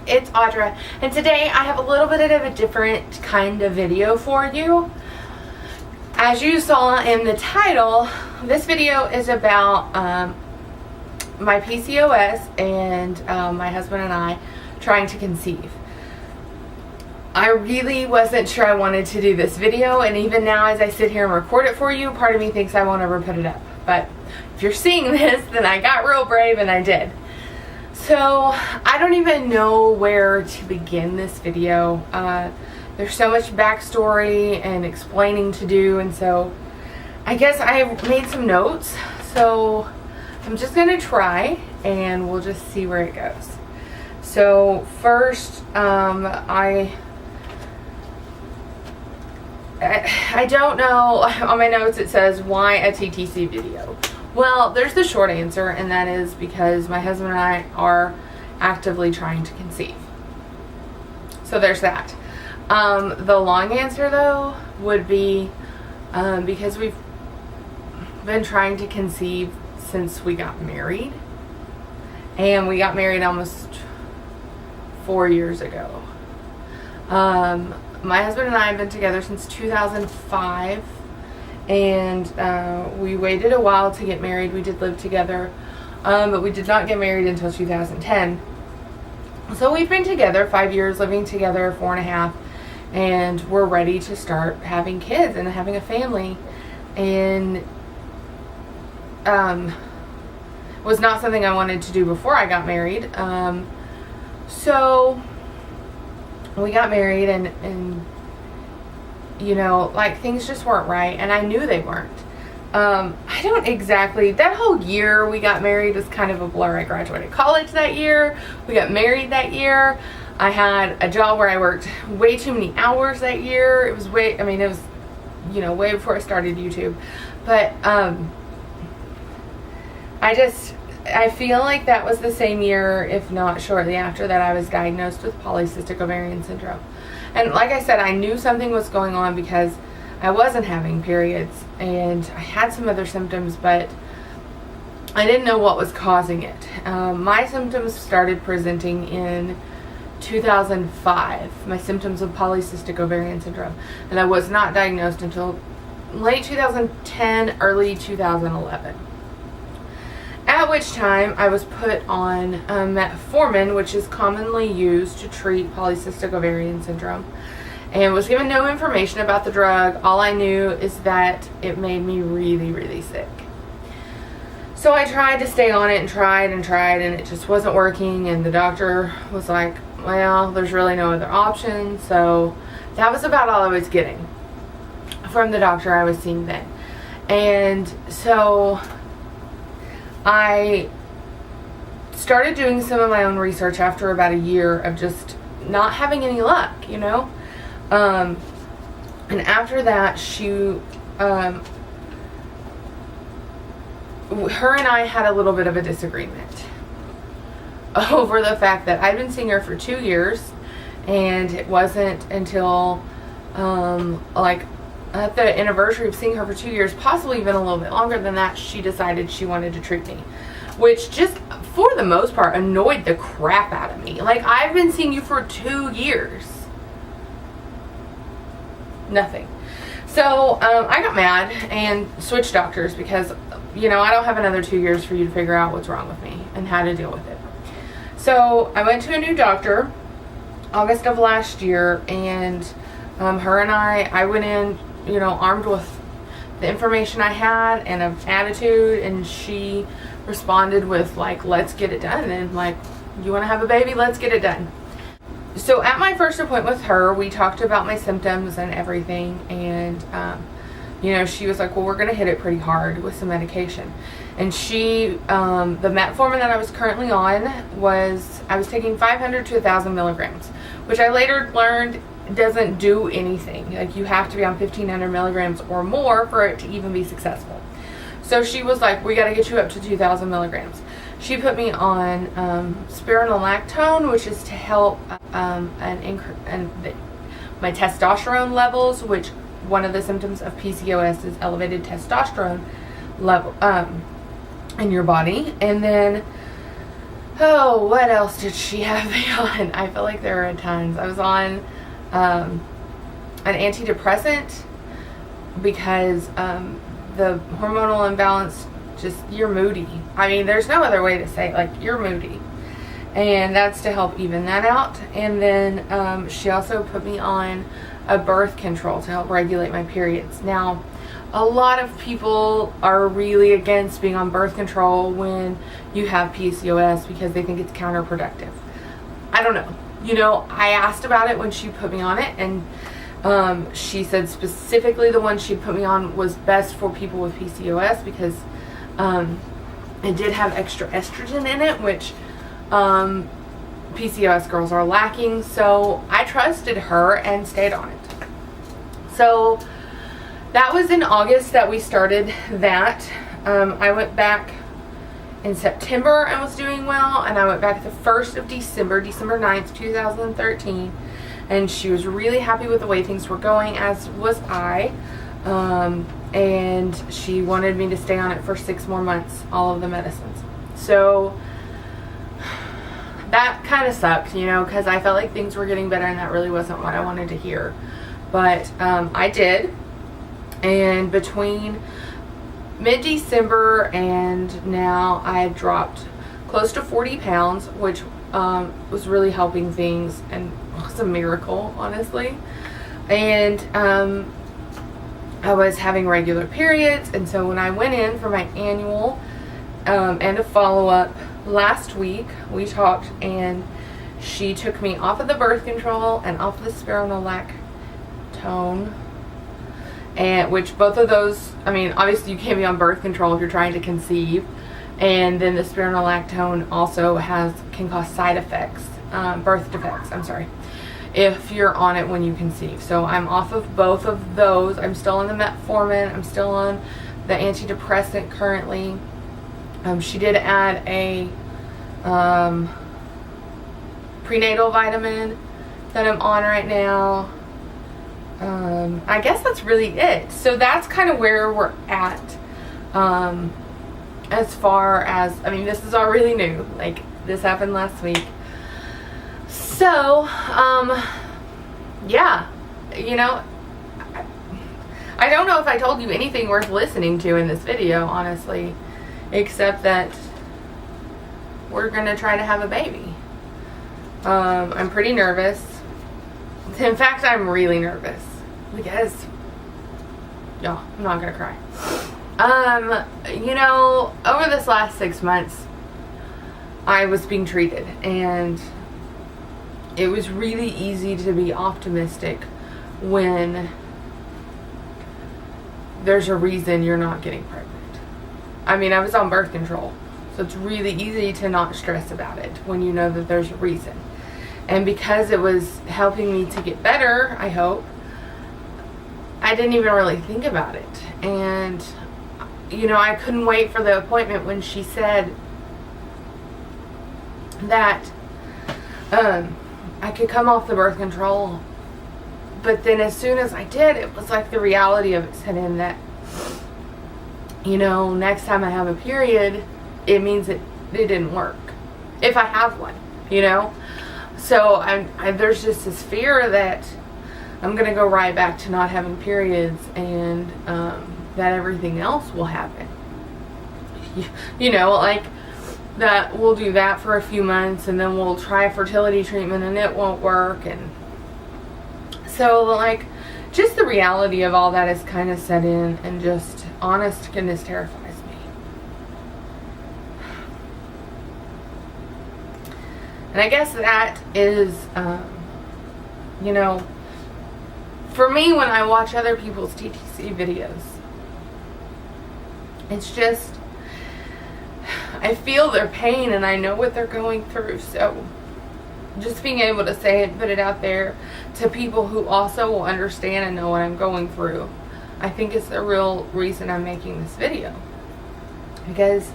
it's Audra, and today I have a little bit of a different kind of video for you. As you saw in the title, this video is about my PCOS and my husband and I trying to conceive. I really wasn't sure I wanted to do this video, and even now as I sit here and record it for you, part of me thinks I won't ever put it up. But if you're seeing this, then I got real brave and I did. So I don't even know where to begin this video. There's so much backstory and explaining to do, and so I guess I made some notes. So I'm just gonna try and we'll just see where it goes. So first, I don't know, on my notes it says, why a TTC video? Well, there's the short answer, and that is because my husband and I are actively trying to conceive. So there's that. The long answer, though, would be because we've been trying to conceive since we got married. And we got married almost 4 years ago. My husband and I have been together since 2005. And we waited a while to get married. We did live together, but we did not get married until 2010. So we've been together 5 years, living together 4.5, and we're ready to start having kids and having a family. And it was not something I wanted to do before I got married. So we got married, and you know, like, things just weren't right, and I knew they weren't. I don't exactly, that whole year we got married was kind of a blur. I graduated college that year, we got married that year, I had a job where I worked way too many hours that year. It was way, I mean, it was, you know, way before I started YouTube. But I feel like that was the same year, if not shortly after, that I was diagnosed with polycystic ovarian syndrome. And like I said, I knew something was going on because I wasn't having periods, and I had some other symptoms, but I didn't know what was causing it. My symptoms started presenting in 2005, my symptoms of polycystic ovarian syndrome, and I was not diagnosed until late 2010, early 2011. At which time I was put on metformin, which is commonly used to treat polycystic ovarian syndrome, and was given no information about the drug. All I knew is that it made me really, really sick. So I tried to stay on it and tried, and it just wasn't working, and the doctor was like, well, there's really no other option. So that was about all I was getting from the doctor I was seeing then. And so I started doing some of my own research after about a year of just not having any luck, you know. And after that, her and I had a little bit of a disagreement over the fact that I'd been seeing her for 2 years, and it wasn't until like at the anniversary of seeing her for 2 years, possibly even a little bit longer than that, she decided she wanted to treat me, which just, for the most part, annoyed the crap out of me. Like, I've been seeing you for 2 years. Nothing. So, I got mad and switched doctors because, you know, I don't have another 2 years for you to figure out what's wrong with me and how to deal with it. So, I went to a new doctor August of last year, and her and I went in, you know, armed with the information I had and an attitude, and she responded with, like, let's get it done, and like, you want to have a baby, let's get it done. So at my first appointment with her, we talked about my symptoms and everything, and you know, she was like, well, we're going to hit it pretty hard with some medication. And she, the metformin that I was currently on I was taking 500 to 1,000 milligrams, which I later learned doesn't do anything. Like, you have to be on 1,500 milligrams or more for it to even be successful. So she was like, we got to get you up to 2,000 milligrams. She put me on spironolactone, which is to help my testosterone levels, which one of the symptoms of PCOS is elevated testosterone level in your body. And then Oh, what else did she have me on? I feel like there were tons. I was on an antidepressant because the hormonal imbalance, just, you're moody. I mean, there's no other way to say it, like, you're moody. And that's to help even that out. And then she also put me on a birth control to help regulate my periods. Now, a lot of people are really against being on birth control when you have PCOS because they think it's counterproductive. I don't know. You know, I asked about it when she put me on it, and she said specifically the one she put me on was best for people with PCOS because it did have extra estrogen in it, which PCOS girls are lacking. So I trusted her and stayed on it. So that was in August that we started that. I went back in September and was doing well, and I went back the 1st of December 9th, 2013, and she was really happy with the way things were going, as was I. And she wanted me to stay on it for 6 more months, all of the medicines. So that kind of sucked, you know, because I felt like things were getting better, and that really wasn't what I wanted to hear. But I did. And between mid-December and now, I had dropped close to 40 pounds, which was really helping things and was a miracle, honestly. And I was having regular periods, and so when I went in for my annual and a follow-up last week, we talked, and she took me off of the birth control and off of the spironolactone, and which both of those, I mean, obviously you can't be on birth control if you're trying to conceive, and then the spironolactone also can cause side effects, birth defects, I'm sorry, if you're on it when you conceive. So I'm off of both of those. I'm still on the metformin. I'm still on the antidepressant currently. She did add a prenatal vitamin that I'm on right now. I guess that's really it. So that's kind of where we're at. As far as, I mean, this is all really new. Like, this happened last week. So, yeah, you know, I don't know if I told you anything worth listening to in this video, honestly, except that we're going to try to have a baby. I'm pretty nervous. In fact, I'm really nervous because, y'all, I'm not going to cry. You know, over this last 6 months, I was being treated, and it was really easy to be optimistic when there's a reason you're not getting pregnant. I mean, I was on birth control, so it's really easy to not stress about it when you know that there's a reason. And because it was helping me to get better, I hope, I didn't even really think about it. And, you know, I couldn't wait for the appointment when she said that I could come off the birth control. But then as soon as I did, it was like the reality of it set in that, you know, next time I have a period, it means it didn't work. If I have one, you know. So there's just this fear that I'm going to go right back to not having periods, and that everything else will happen. You know, like that we'll do that for a few months, and then we'll try a fertility treatment and it won't work. And so, like, just the reality of all that is kind of set in, and just, honest to goodness, terrifies me. And I guess that is, you know, for me, when I watch other people's TTC videos, it's just, I feel their pain and I know what they're going through. So just being able to say it, put it out there to people who also will understand and know what I'm going through, I think is the real reason I'm making this video. Because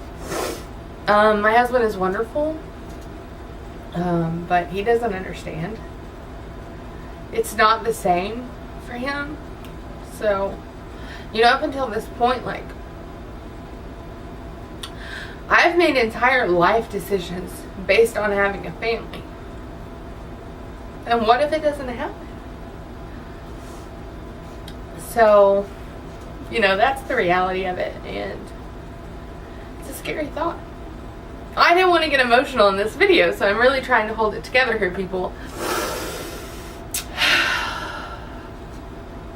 my husband is wonderful, but he doesn't understand. It's not the same for him. So, you know, up until this point, like, I've made entire life decisions based on having a family. And what if it doesn't happen? So, you know, that's the reality of it, and it's a scary thought. I didn't want to get emotional in this video, so I'm really trying to hold it together here, people.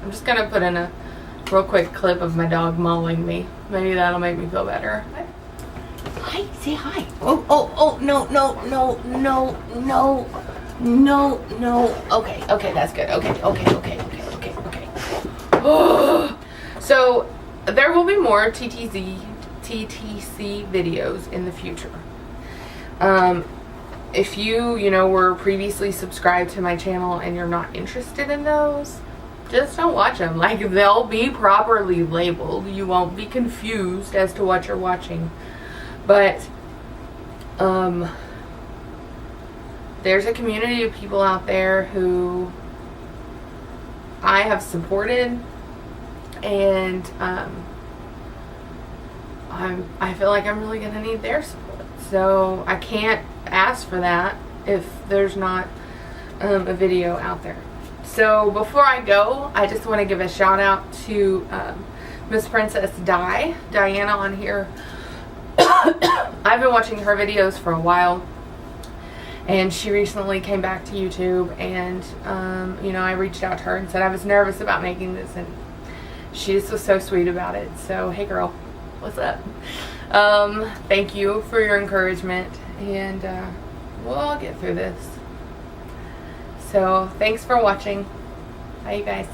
I'm just gonna put in a real quick clip of my dog mauling me. Maybe that'll make me feel better. Hi, say hi. Oh, no. Okay, that's good. Okay. So there will be more TTC videos in the future. If you were previously subscribed to my channel and you're not interested in those, just don't watch them. Like, they'll be properly labeled. You won't be confused as to what you're watching. But there's a community of people out there who I have supported, and I feel like I'm really gonna need their support. So I can't ask for that if there's not a video out there. So before I go, I just want to give a shout out to Miss Princess Diana on here. I've been watching her videos for a while, and she recently came back to YouTube, and I reached out to her and said I was nervous about making this, and she just was so sweet about it. So hey girl, what's up? Thank you for your encouragement, and we'll all get through this. So thanks for watching. Bye, you guys.